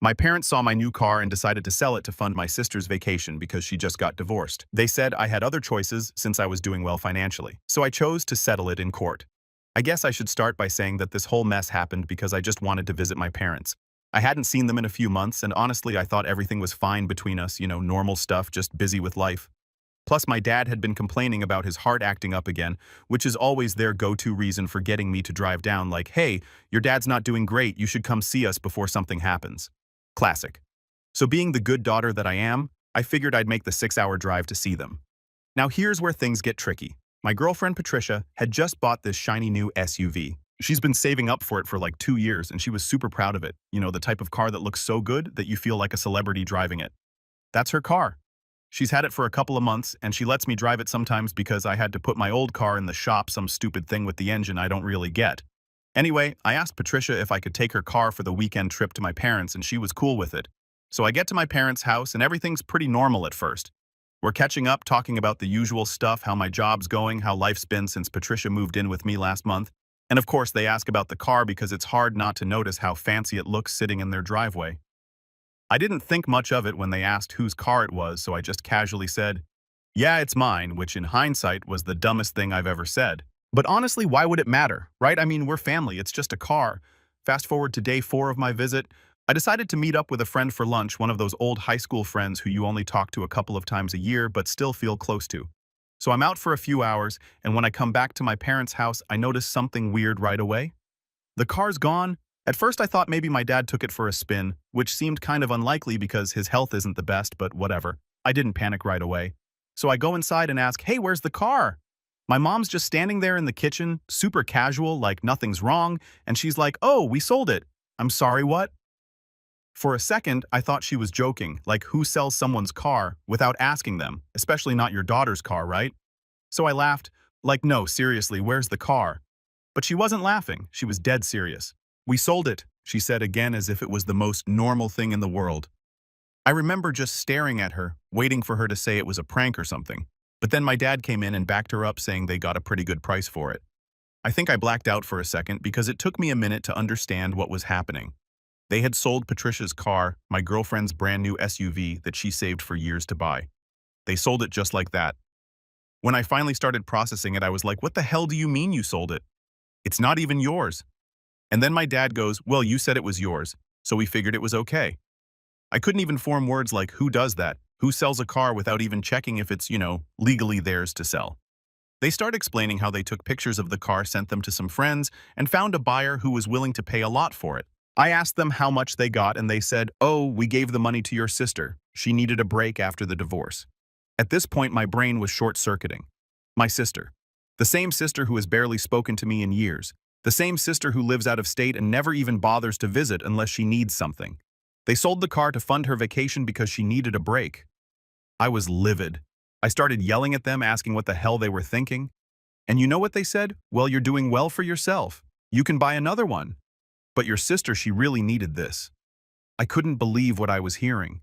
My parents saw my new car and decided to sell it to fund my sister's vacation because she just got divorced. They said I had other choices since I was doing well financially, so I chose to settle it in court. I guess I should start by saying that this whole mess happened because I just wanted to visit my parents. I hadn't seen them in a few months, and honestly, I thought everything was fine between us, normal stuff, just busy with life. Plus, my dad had been complaining about his heart acting up again, which is always their go-to reason for getting me to drive down, like, hey, your dad's not doing great, you should come see us before something happens. Classic. So being the good daughter that I am, I figured I'd make the 6-hour drive to see them. Now here's where things get tricky. My girlfriend Patricia had just bought this shiny new SUV. She's been saving up for it for like 2 years, and she was super proud of it. The type of car that looks so good that you feel like a celebrity driving it. That's her car. She's had it for a couple of months, and she lets me drive it sometimes because I had to put my old car in the shop, some stupid thing with the engine I don't really get. Anyway, I asked Patricia if I could take her car for the weekend trip to my parents, and she was cool with it. So I get to my parents' house, and everything's pretty normal at first. We're catching up, talking about the usual stuff, how my job's going, how life's been since Patricia moved in with me last month. And of course, they ask about the car because it's hard not to notice how fancy it looks sitting in their driveway. I didn't think much of it when they asked whose car it was, so I just casually said, "Yeah, it's mine," which in hindsight was the dumbest thing I've ever said. But honestly, why would it matter, right? I mean, we're family, it's just a car. Fast forward to day 4 of my visit, I decided to meet up with a friend for lunch, one of those old high school friends who you only talk to a couple of times a year but still feel close to. So I'm out for a few hours, and when I come back to my parents' house, I notice something weird right away. The car's gone. At first I thought maybe my dad took it for a spin, which seemed kind of unlikely because his health isn't the best, but whatever. I didn't panic right away. So I go inside and ask, "Hey, where's the car?" My mom's just standing there in the kitchen, super casual, like nothing's wrong, and she's like, "Oh, we sold it." I'm sorry, what? For a second, I thought she was joking, like who sells someone's car without asking them, especially not your daughter's car, right? So I laughed, like, no, seriously, where's the car? But she wasn't laughing, she was dead serious. "We sold it," she said again as if it was the most normal thing in the world. I remember just staring at her, waiting for her to say it was a prank or something. But then my dad came in and backed her up saying they got a pretty good price for it. I think I blacked out for a second because it took me a minute to understand what was happening. They had sold Patricia's car, my girlfriend's brand new SUV that she saved for years to buy. They sold it just like that. When I finally started processing it, I was like, "What the hell do you mean you sold it? It's not even yours." And then my dad goes, "Well, you said it was yours, so we figured it was okay." I couldn't even form words like, who does that? Who sells a car without even checking if it's, legally theirs to sell? They start explaining how they took pictures of the car, sent them to some friends, and found a buyer who was willing to pay a lot for it. I asked them how much they got, and they said, "Oh, we gave the money to your sister. She needed a break after the divorce." At this point, my brain was short-circuiting. My sister. The same sister who has barely spoken to me in years. The same sister who lives out of state and never even bothers to visit unless she needs something. They sold the car to fund her vacation because she needed a break. I was livid. I started yelling at them, asking what the hell they were thinking. And you know what they said? "Well, you're doing well for yourself. You can buy another one. But your sister, she really needed this." I couldn't believe what I was hearing.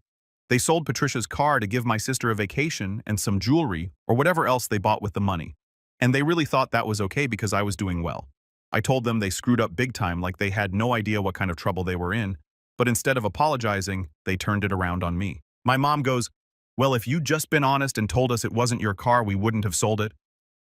They sold Patricia's car to give my sister a vacation and some jewelry or whatever else they bought with the money. And they really thought that was okay because I was doing well. I told them they screwed up big time, like they had no idea what kind of trouble they were in. But instead of apologizing, they turned it around on me. My mom goes, "Well, if you'd just been honest and told us it wasn't your car, we wouldn't have sold it.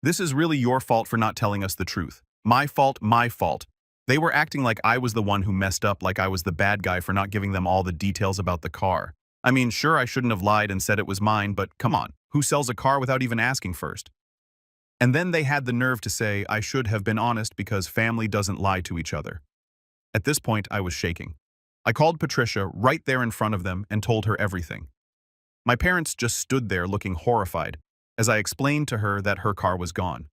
This is really your fault for not telling us the truth. My fault, my fault." They were acting like I was the one who messed up, like I was the bad guy for not giving them all the details about the car. I mean, sure, I shouldn't have lied and said it was mine, but come on, who sells a car without even asking first? And then they had the nerve to say I should have been honest because family doesn't lie to each other. At this point, I was shaking. I called Patricia right there in front of them and told her everything. My parents just stood there looking horrified as I explained to her that her car was gone.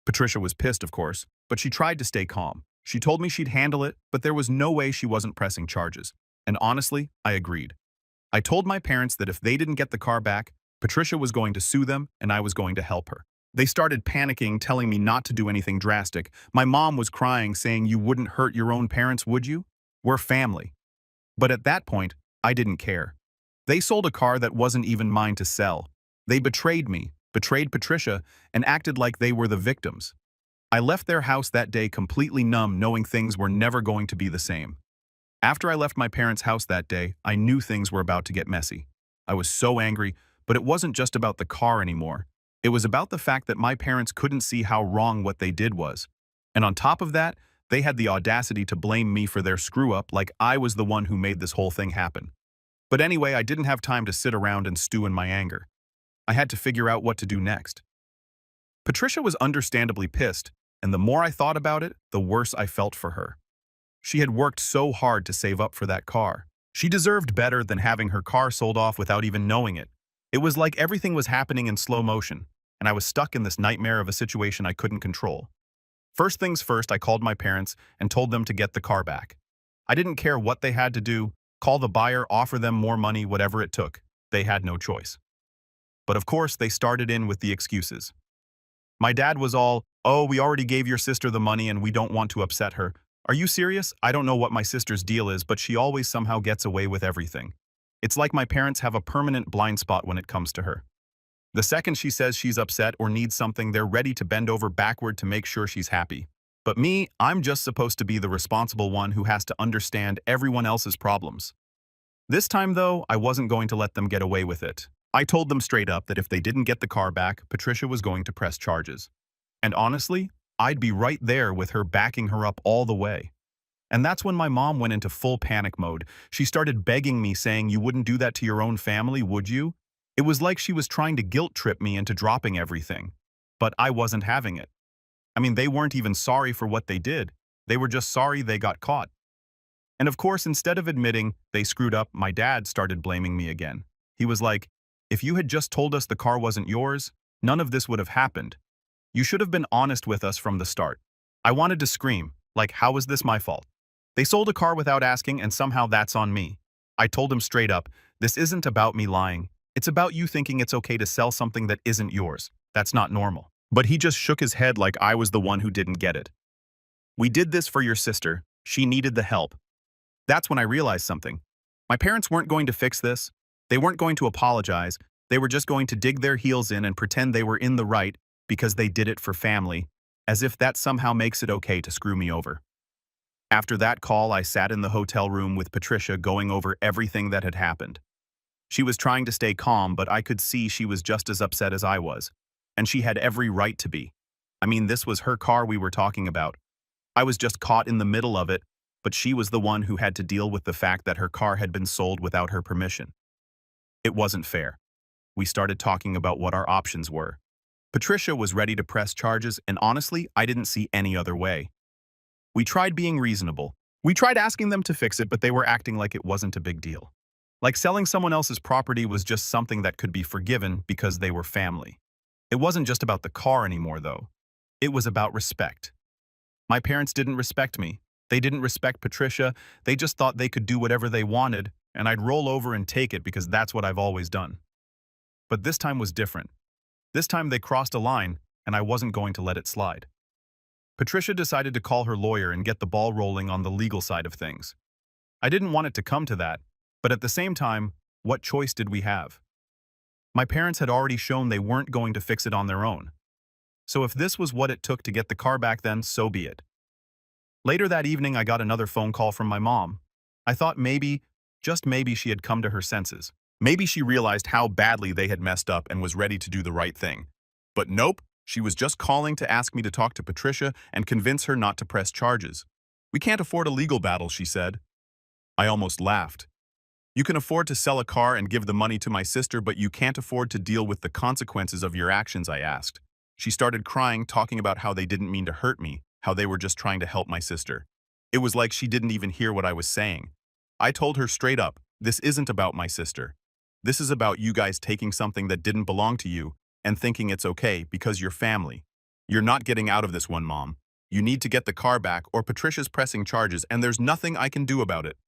Patricia was pissed, of course, but she tried to stay calm. She told me she'd handle it, but there was no way she wasn't pressing charges. And honestly, I agreed. I told my parents that if they didn't get the car back, Patricia was going to sue them and I was going to help her. They started panicking, telling me not to do anything drastic. My mom was crying, saying, "You wouldn't hurt your own parents, would you? We're family." But at that point, I didn't care. They sold a car that wasn't even mine to sell. They betrayed me, betrayed Patricia, and acted like they were the victims. I left their house that day completely numb, knowing things were never going to be the same. After I left my parents' house that day, I knew things were about to get messy. I was so angry, but it wasn't just about the car anymore. It was about the fact that my parents couldn't see how wrong what they did was. And on top of that, they had the audacity to blame me for their screw-up like I was the one who made this whole thing happen. But anyway, I didn't have time to sit around and stew in my anger. I had to figure out what to do next. Patricia was understandably pissed, and the more I thought about it, the worse I felt for her. She had worked so hard to save up for that car. She deserved better than having her car sold off without even knowing it. It was like everything was happening in slow motion, and I was stuck in this nightmare of a situation I couldn't control. First things first, I called my parents and told them to get the car back. I didn't care what they had to do, call the buyer, offer them more money, whatever it took. They had no choice. But of course, they started in with the excuses. My dad was all, "Oh, we already gave your sister the money and we don't want to upset her." Are you serious? I don't know what my sister's deal is, but she always somehow gets away with everything. It's like my parents have a permanent blind spot when it comes to her. The second she says she's upset or needs something, they're ready to bend over backward to make sure she's happy. But me, I'm just supposed to be the responsible one who has to understand everyone else's problems. This time, though, I wasn't going to let them get away with it. I told them straight up that if they didn't get the car back, Patricia was going to press charges. And honestly, I'd be right there with her, backing her up all the way. And that's when my mom went into full panic mode. She started begging me, saying, "You wouldn't do that to your own family, would you?" It was like she was trying to guilt trip me into dropping everything. But I wasn't having it. I mean, they weren't even sorry for what they did. They were just sorry they got caught. And of course, instead of admitting they screwed up, my dad started blaming me again. He was like, "If you had just told us the car wasn't yours, none of this would have happened. You should have been honest with us from the start." I wanted to scream, like, how is this my fault? They sold a car without asking, and somehow that's on me. I told him straight up, "This isn't about me lying. It's about you thinking it's okay to sell something that isn't yours. That's not normal." But he just shook his head like I was the one who didn't get it. "We did this for your sister. She needed the help." That's when I realized something. My parents weren't going to fix this. They weren't going to apologize. They were just going to dig their heels in and pretend they were in the right because they did it for family, as if that somehow makes it okay to screw me over. After that call, I sat in the hotel room with Patricia, going over everything that had happened. She was trying to stay calm, but I could see she was just as upset as I was. And she had every right to be. I mean, this was her car we were talking about. I was just caught in the middle of it, but she was the one who had to deal with the fact that her car had been sold without her permission. It wasn't fair. We started talking about what our options were. Patricia was ready to press charges, and honestly, I didn't see any other way. We tried being reasonable. We tried asking them to fix it, but they were acting like it wasn't a big deal. Like selling someone else's property was just something that could be forgiven because they were family. It wasn't just about the car anymore, though. It was about respect. My parents didn't respect me. They didn't respect Patricia. They just thought they could do whatever they wanted, and I'd roll over and take it because that's what I've always done. But this time was different. This time they crossed a line, and I wasn't going to let it slide. Patricia decided to call her lawyer and get the ball rolling on the legal side of things. I didn't want it to come to that, but at the same time, what choice did we have? My parents had already shown they weren't going to fix it on their own. So if this was what it took to get the car back, then so be it. Later that evening, I got another phone call from my mom. I thought maybe, just maybe, she had come to her senses. Maybe she realized how badly they had messed up and was ready to do the right thing. But nope, she was just calling to ask me to talk to Patricia and convince her not to press charges. "We can't afford a legal battle," she said. I almost laughed. "You can afford to sell a car and give the money to my sister, but you can't afford to deal with the consequences of your actions," I asked. She started crying, talking about how they didn't mean to hurt me, how they were just trying to help my sister. It was like she didn't even hear what I was saying. I told her straight up, "This isn't about my sister. This is about you guys taking something that didn't belong to you and thinking it's okay because you're family. You're not getting out of this one, Mom. You need to get the car back or Patricia's pressing charges and there's nothing I can do about it."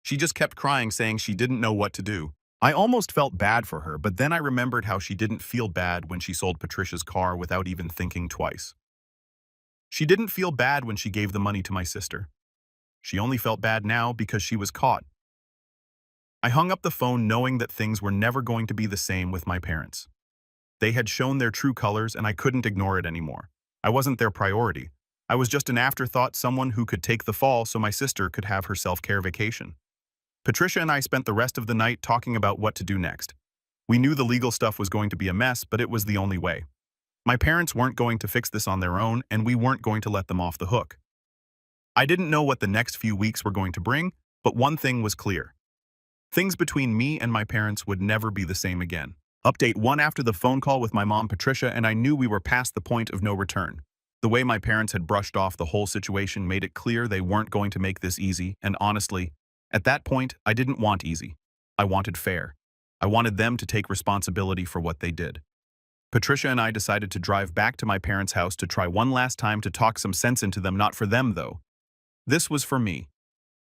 She just kept crying, saying she didn't know what to do. I almost felt bad for her, but then I remembered how she didn't feel bad when she sold Patricia's car without even thinking twice. She didn't feel bad when she gave the money to my sister. She only felt bad now because she was caught. I hung up the phone knowing that things were never going to be the same with my parents. They had shown their true colors and I couldn't ignore it anymore. I wasn't their priority. I was just an afterthought, someone who could take the fall so my sister could have her self-care vacation. Patricia and I spent the rest of the night talking about what to do next. We knew the legal stuff was going to be a mess, but it was the only way. My parents weren't going to fix this on their own, and we weren't going to let them off the hook. I didn't know what the next few weeks were going to bring, but one thing was clear. Things between me and my parents would never be the same again. Update 1: after the phone call with my mom Patricia and I knew we were past the point of no return. The way my parents had brushed off the whole situation made it clear they weren't going to make this easy, and honestly, at that point, I didn't want easy. I wanted fair. I wanted them to take responsibility for what they did. Patricia and I decided to drive back to my parents' house to try one last time to talk some sense into them, not for them though. This was for me.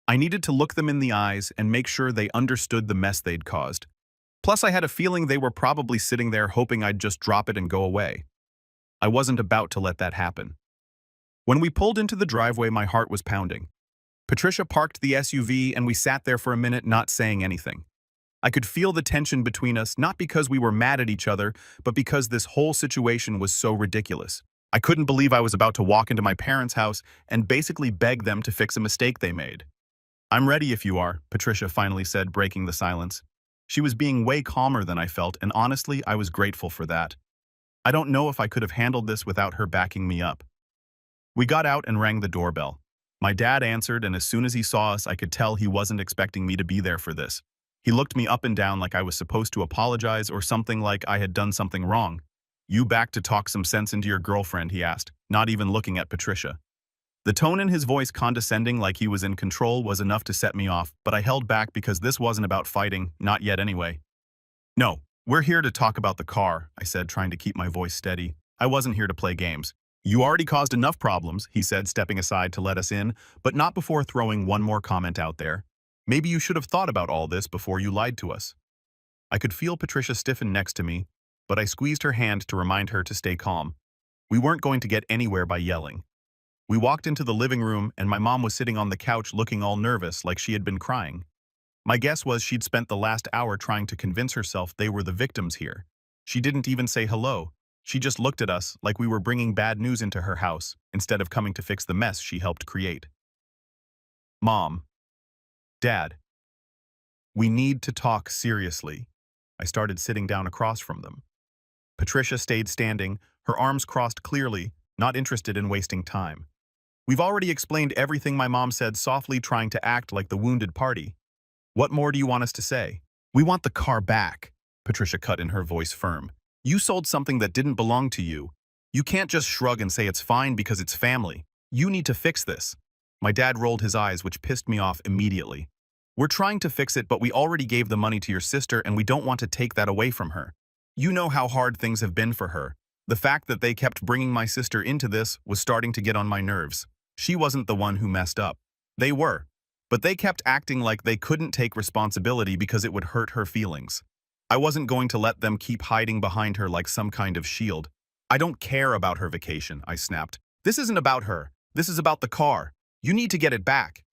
I needed to look them in the eyes and make sure they understood the mess they'd caused. Plus, I had a feeling they were probably sitting there hoping I'd just drop it and go away. I wasn't about to let that happen. When we pulled into the driveway, my heart was pounding. Patricia parked the SUV and we sat there for a minute not saying anything. I could feel the tension between us, not because we were mad at each other, but because this whole situation was so ridiculous. I couldn't believe I was about to walk into my parents' house and basically beg them to fix a mistake they made. "I'm ready if you are," Patricia finally said, breaking the silence. She was being way calmer than I felt, and honestly, I was grateful for that. I don't know if I could have handled this without her backing me up. We got out and rang the doorbell. My dad answered, and as soon as he saw us, I could tell he wasn't expecting me to be there for this. He looked me up and down like I was supposed to apologize or something, like I had done something wrong. "You back to talk some sense into your girlfriend?" he asked, not even looking at Patricia. The tone in his voice, condescending like he was in control, was enough to set me off, but I held back because this wasn't about fighting, not yet anyway. "No, we're here to talk about the car," I said, trying to keep my voice steady. "I wasn't here to play games." "You already caused enough problems," he said, stepping aside to let us in, but not before throwing one more comment out there. "Maybe you should have thought about all this before you lied to us." I could feel Patricia stiffen next to me, but I squeezed her hand to remind her to stay calm. We weren't going to get anywhere by yelling. We walked into the living room, and my mom was sitting on the couch looking all nervous, like she had been crying. My guess was she'd spent the last hour trying to convince herself they were the victims here. She didn't even say hello. She just looked at us like we were bringing bad news into her house, instead of coming to fix the mess she helped create. "Mom. Dad. We need to talk seriously." I started sitting down across from them. Patricia stayed standing, her arms crossed clearly, not interested in wasting time. "We've already explained everything," my mom said softly, trying to act like the wounded party. "What more do you want us to say?" "We want the car back," Patricia cut in, her voice firm. "You sold something that didn't belong to you. You can't just shrug and say it's fine because it's family. You need to fix this." My dad rolled his eyes, which pissed me off immediately. "We're trying to fix it, but we already gave the money to your sister and we don't want to take that away from her. You know how hard things have been for her. The fact that they kept bringing my sister into this was starting to get on my nerves. She wasn't the one who messed up. They were. But they kept acting like they couldn't take responsibility because it would hurt her feelings. I wasn't going to let them keep hiding behind her like some kind of shield. "I don't care about her vacation," I snapped. "This isn't about her. This is about the car. You need to get it back."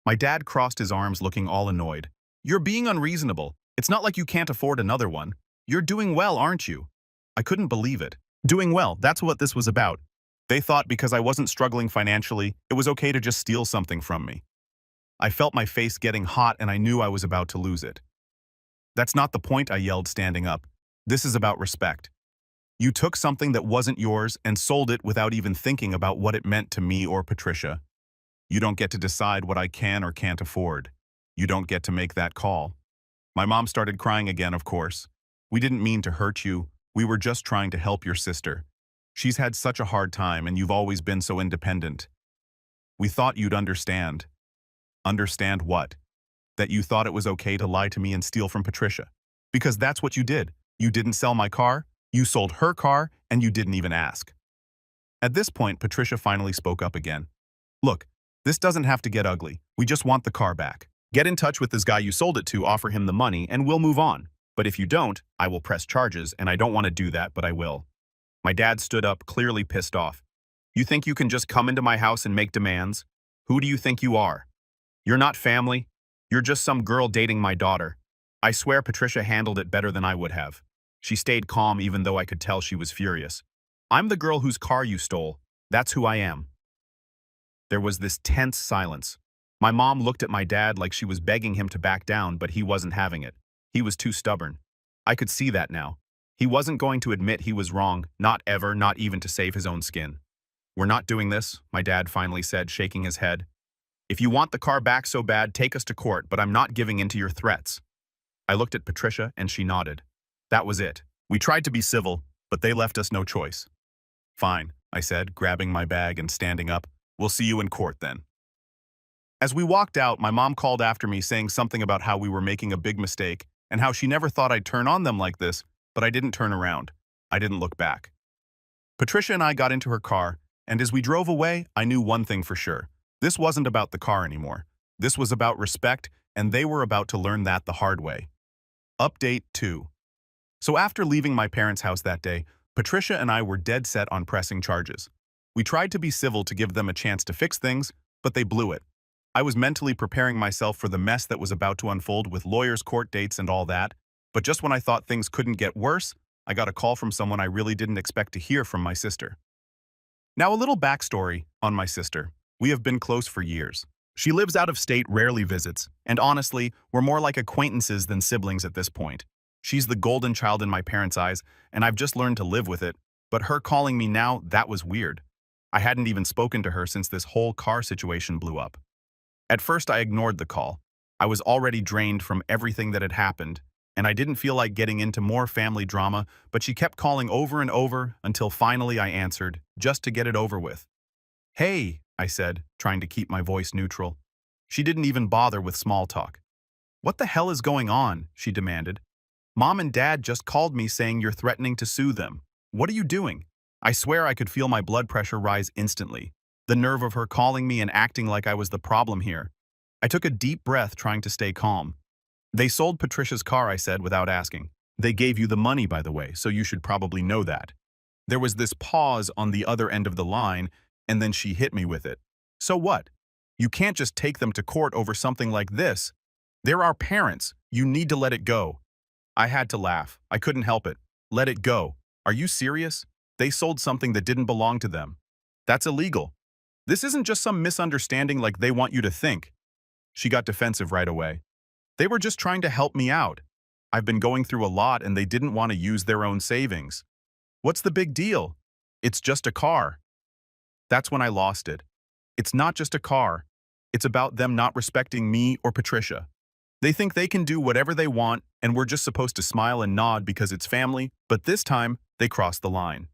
My dad crossed his arms, looking all annoyed. "You're being unreasonable. It's not like you can't afford another one. You're doing well, aren't you?" I couldn't believe it. Doing well, that's what this was about. They thought because I wasn't struggling financially, it was okay to just steal something from me. I felt my face getting hot and I knew I was about to lose it. "That's not the point," I yelled, standing up. "This is about respect. You took something that wasn't yours and sold it without even thinking about what it meant to me or Patricia. You don't get to decide what I can or can't afford. You don't get to make that call." My mom started crying again, of course. "We didn't mean to hurt you. We were just trying to help your sister. She's had such a hard time and you've always been so independent. We thought you'd understand." "Understand what?" "That you thought it was okay to lie to me and steal from Patricia. Because that's what you did. You didn't sell my car, you sold her car, and you didn't even ask." At this point, Patricia finally spoke up again. "Look, this doesn't have to get ugly. We just want the car back. Get in touch with this guy you sold it to, offer him the money, and we'll move on. But if you don't, I will press charges, and I don't want to do that, but I will." My dad stood up, clearly pissed off. "You think you can just come into my house and make demands? Who do you think you are? You're not family. You're just some girl dating my daughter." I swear Patricia handled it better than I would have. She stayed calm even though I could tell she was furious. "I'm the girl whose car you stole. That's who I am. There was this tense silence. My mom looked at my dad like she was begging him to back down, but he wasn't having it. He was too stubborn. I could see that now. He wasn't going to admit he was wrong, not ever, not even to save his own skin. "We're not doing this," my dad finally said, shaking his head. "If you want the car back so bad, take us to court, but I'm not giving in to your threats." I looked at Patricia and she nodded. That was it. We tried to be civil, but they left us no choice. "Fine," I said, grabbing my bag and standing up. "We'll see you in court then." As we walked out, my mom called after me saying something about how we were making a big mistake and how she never thought I'd turn on them like this, but I didn't turn around. I didn't look back. Patricia and I got into her car, and as we drove away, I knew one thing for sure. This wasn't about the car anymore. This was about respect, and they were about to learn that the hard way. Update 2. So after leaving my parents' house that day, Patricia and I were dead set on pressing charges. We tried to be civil to give them a chance to fix things, but they blew it. I was mentally preparing myself for the mess that was about to unfold with lawyers, court dates, and all that, but just when I thought things couldn't get worse, I got a call from someone I really didn't expect to hear from my sister. Now a little backstory on my sister. We have been close for years. She lives out of state, rarely visits, and honestly, we're more like acquaintances than siblings at this point. She's the golden child in my parents' eyes, and I've just learned to live with it, but her calling me now, that was weird. I hadn't even spoken to her since this whole car situation blew up. At first, I ignored the call. I was already drained from everything that had happened, and I didn't feel like getting into more family drama, but she kept calling over and over until finally I answered, just to get it over with. "Hey," I said, trying to keep my voice neutral. She didn't even bother with small talk. "What the hell is going on?" she demanded. "Mom and Dad just called me saying you're threatening to sue them. What are you doing?" I swear I could feel my blood pressure rise instantly. The nerve of her calling me and acting like I was the problem here. I took a deep breath, trying to stay calm. "They sold Patricia's car," I said without asking. "They gave you the money, by the way, so you should probably know that." There was this pause on the other end of the line, and then she hit me with it. "So what? You can't just take them to court over something like this. They're our parents. You need to let it go." I had to laugh. I couldn't help it. Let it go. Are you serious? They sold something that didn't belong to them. That's illegal. This isn't just some misunderstanding like they want you to think. She got defensive right away. They were just trying to help me out. I've been going through a lot and they didn't want to use their own savings. What's the big deal? It's just a car. That's when I lost it. It's not just a car. It's about them not respecting me or Patricia. They think they can do whatever they want and we're just supposed to smile and nod because it's family, but this time they crossed the line.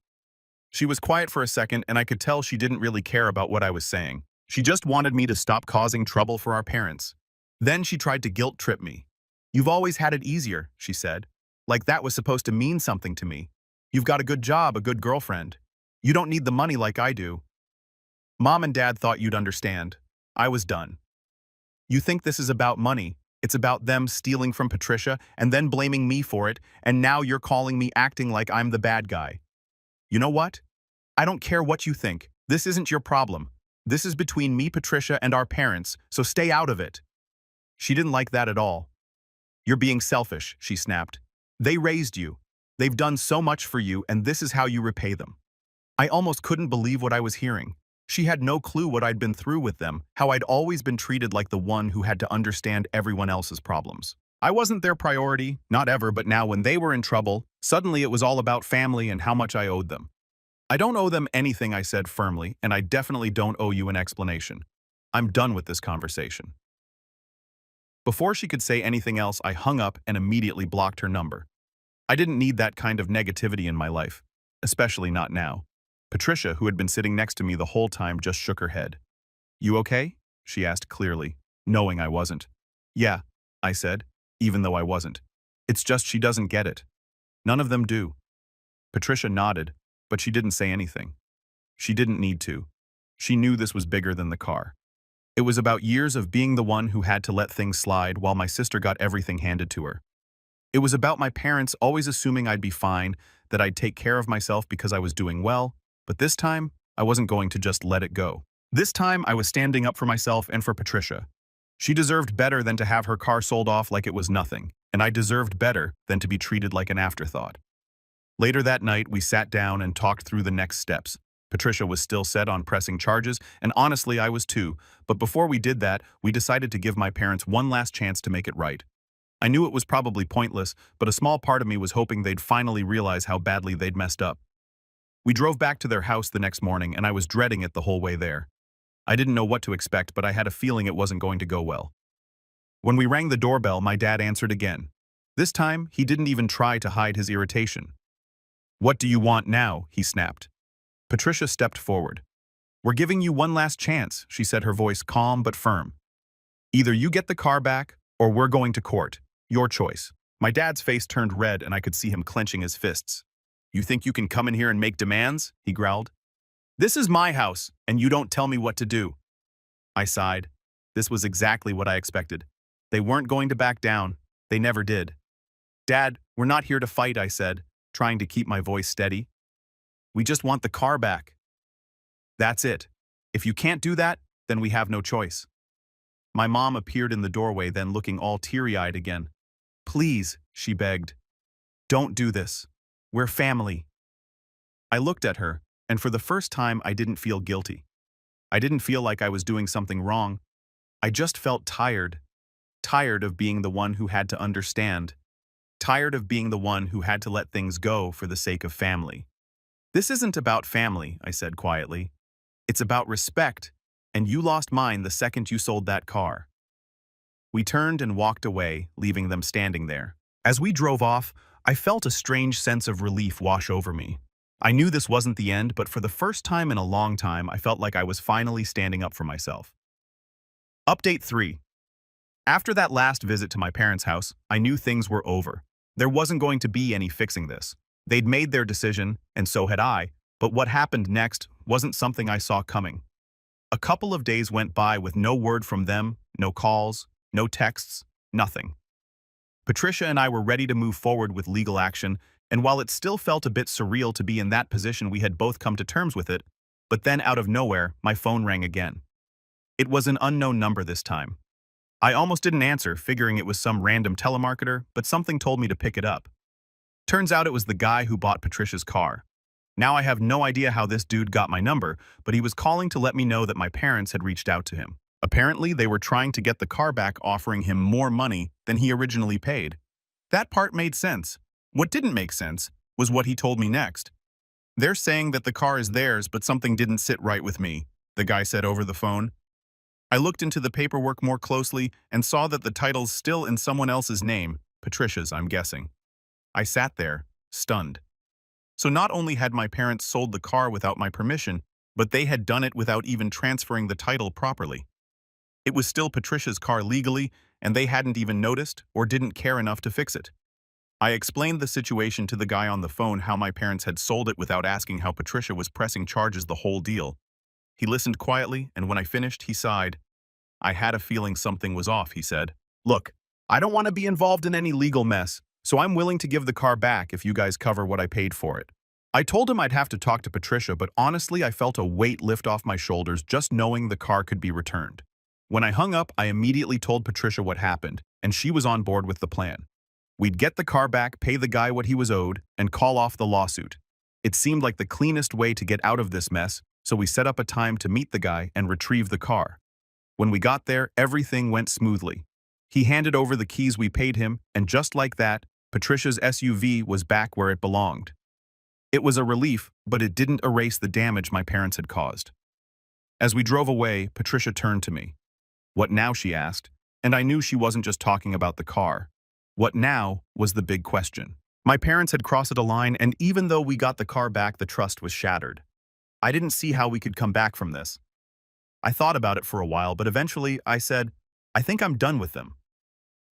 She was quiet for a second and I could tell she didn't really care about what I was saying. She just wanted me to stop causing trouble for our parents. Then she tried to guilt trip me. "You've always had it easier," she said. "Like that was supposed to mean something to me. You've got a good job, a good girlfriend. You don't need the money like I do. Mom and Dad thought you'd understand." I was done. "You think this is about money? It's about them stealing from Patricia and then blaming me for it, and now you're calling me acting like I'm the bad guy. You know what? I don't care what you think. This isn't your problem. This is between me, Patricia, and our parents, so stay out of it." She didn't like that at all. "You're being selfish," she snapped. "They raised you. They've done so much for you, and this is how you repay them." I almost couldn't believe what I was hearing. She had no clue what I'd been through with them, how I'd always been treated like the one who had to understand everyone else's problems. I wasn't their priority, not ever, but now when they were in trouble, suddenly it was all about family and how much I owed them. "I don't owe them anything," I said firmly, "and I definitely don't owe you an explanation. I'm done with this conversation." Before she could say anything else, I hung up and immediately blocked her number. I didn't need that kind of negativity in my life, especially not now. Patricia, who had been sitting next to me the whole time, just shook her head. "You okay?" she asked clearly, knowing I wasn't. "Yeah," I said, even though I wasn't. "It's just she doesn't get it. None of them do." Patricia nodded, but she didn't say anything. She didn't need to. She knew this was bigger than the car. It was about years of being the one who had to let things slide while my sister got everything handed to her. It was about my parents always assuming I'd be fine, that I'd take care of myself because I was doing well, but this time, I wasn't going to just let it go. This time, I was standing up for myself and for Patricia. She deserved better than to have her car sold off like it was nothing, and I deserved better than to be treated like an afterthought. Later that night, we sat down and talked through the next steps. Patricia was still set on pressing charges, and honestly, I was too. But before we did that, we decided to give my parents one last chance to make it right. I knew it was probably pointless, but a small part of me was hoping they'd finally realize how badly they'd messed up. We drove back to their house the next morning, and I was dreading it the whole way there. I didn't know what to expect, but I had a feeling it wasn't going to go well. When we rang the doorbell, my dad answered again. This time, he didn't even try to hide his irritation. "What do you want now?" he snapped. Patricia stepped forward. "We're giving you one last chance," she said, her voice calm but firm. "Either you get the car back, or we're going to court. Your choice." My dad's face turned red, and I could see him clenching his fists. "You think you can come in here and make demands?" he growled. "This is my house, and you don't tell me what to do." I sighed. This was exactly what I expected. They weren't going to back down. They never did. "Dad, we're not here to fight," I said, trying to keep my voice steady. "We just want the car back." "That's it. If you can't do that, then we have no choice." My mom appeared in the doorway, then looking all teary-eyed again. "Please," she begged. "Don't do this. We're family." I looked at her, and for the first time I didn't feel guilty. I didn't feel like I was doing something wrong. I just felt tired. Tired of being the one who had to understand. Tired of being the one who had to let things go for the sake of family. "This isn't about family," I said quietly. "It's about respect, and you lost mine the second you sold that car." We turned and walked away, leaving them standing there. As we drove off, I felt a strange sense of relief wash over me. I knew this wasn't the end, but for the first time in a long time, I felt like I was finally standing up for myself. Update 3. After that last visit to my parents' house, I knew things were over. There wasn't going to be any fixing this. They'd made their decision, and so had I, but what happened next wasn't something I saw coming. A couple of days went by with no word from them, no calls, no texts, nothing. Patricia and I were ready to move forward with legal action, and while it still felt a bit surreal to be in that position, we had both come to terms with it. But then out of nowhere, my phone rang again. It was an unknown number this time. I almost didn't answer, figuring it was some random telemarketer, but something told me to pick it up. Turns out it was the guy who bought Patricia's car. Now I have no idea how this dude got my number, but he was calling to let me know that my parents had reached out to him. Apparently, they were trying to get the car back, offering him more money than he originally paid. That part made sense. What didn't make sense was what he told me next. "They're saying that the car is theirs, but something didn't sit right with me," the guy said over the phone. I looked into the paperwork more closely and saw that the title's still in someone else's name, Patricia's, I'm guessing. I sat there, stunned. So not only had my parents sold the car without my permission, but they had done it without even transferring the title properly. It was still Patricia's car legally, and they hadn't even noticed or didn't care enough to fix it. I explained the situation to the guy on the phone, how my parents had sold it without asking, how Patricia was pressing charges, the whole deal. He listened quietly, and when I finished, he sighed. "I had a feeling something was off," he said. "Look, I don't want to be involved in any legal mess, so I'm willing to give the car back if you guys cover what I paid for it." I told him I'd have to talk to Patricia, but honestly, I felt a weight lift off my shoulders just knowing the car could be returned. When I hung up, I immediately told Patricia what happened, and she was on board with the plan. We'd get the car back, pay the guy what he was owed, and call off the lawsuit. It seemed like the cleanest way to get out of this mess, so we set up a time to meet the guy and retrieve the car. When we got there, everything went smoothly. He handed over the keys we paid him, and just like that, Patricia's SUV was back where it belonged. It was a relief, but it didn't erase the damage my parents had caused. As we drove away, Patricia turned to me. "What now?" she asked, and I knew she wasn't just talking about the car. What now was the big question. My parents had crossed a line, and even though we got the car back, the trust was shattered. I didn't see how we could come back from this. I thought about it for a while, but eventually I said, "I think I'm done with them."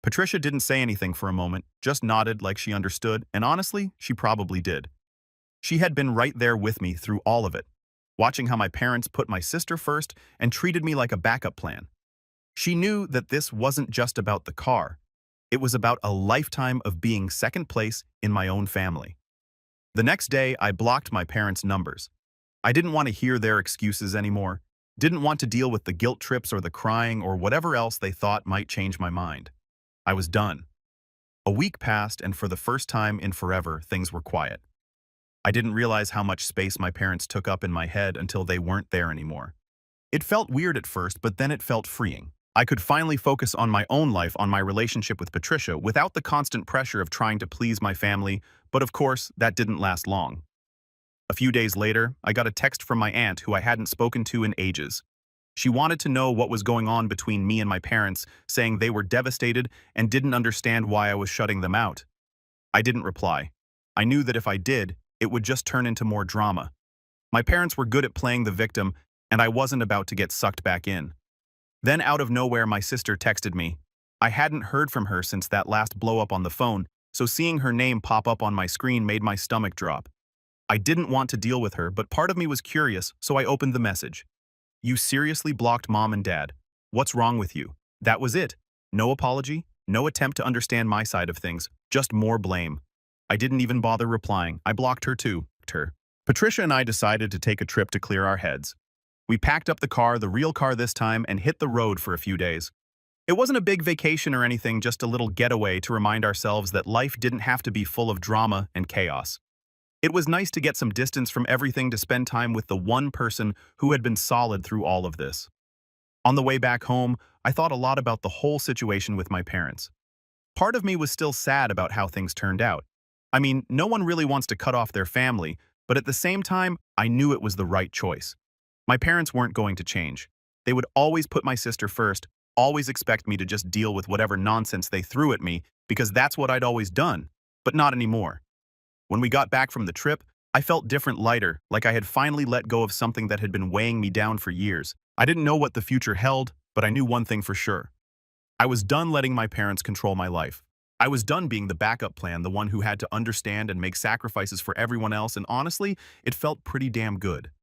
Patricia didn't say anything for a moment, just nodded like she understood, and honestly, she probably did. She had been right there with me through all of it, watching how my parents put my sister first and treated me like a backup plan. She knew that this wasn't just about the car. It was about a lifetime of being second place in my own family. The next day, I blocked my parents' numbers. I didn't want to hear their excuses anymore, didn't want to deal with the guilt trips or the crying or whatever else they thought might change my mind. I was done. A week passed, and for the first time in forever, things were quiet. I didn't realize how much space my parents took up in my head until they weren't there anymore. It felt weird at first, but then it felt freeing. I could finally focus on my own life, on my relationship with Patricia, without the constant pressure of trying to please my family, but of course, that didn't last long. A few days later, I got a text from my aunt who I hadn't spoken to in ages. She wanted to know what was going on between me and my parents, saying they were devastated and didn't understand why I was shutting them out. I didn't reply. I knew that if I did, it would just turn into more drama. My parents were good at playing the victim, and I wasn't about to get sucked back in. Then out of nowhere, my sister texted me. I hadn't heard from her since that last blow-up on the phone, so seeing her name pop up on my screen made my stomach drop. I didn't want to deal with her, but part of me was curious, so I opened the message. "You seriously blocked mom and dad. What's wrong with you?" That was it. No apology, no attempt to understand my side of things, just more blame. I didn't even bother replying. I blocked her too. Patricia and I decided to take a trip to clear our heads. We packed up the car, the real car this time, and hit the road for a few days. It wasn't a big vacation or anything, just a little getaway to remind ourselves that life didn't have to be full of drama and chaos. It was nice to get some distance from everything to spend time with the one person who had been solid through all of this. On the way back home, I thought a lot about the whole situation with my parents. Part of me was still sad about how things turned out. I mean, no one really wants to cut off their family, but at the same time, I knew it was the right choice. My parents weren't going to change. They would always put my sister first, always expect me to just deal with whatever nonsense they threw at me, because that's what I'd always done, but not anymore. When we got back from the trip, I felt different, lighter, like I had finally let go of something that had been weighing me down for years. I didn't know what the future held, but I knew one thing for sure. I was done letting my parents control my life. I was done being the backup plan, the one who had to understand and make sacrifices for everyone else, and honestly, it felt pretty damn good.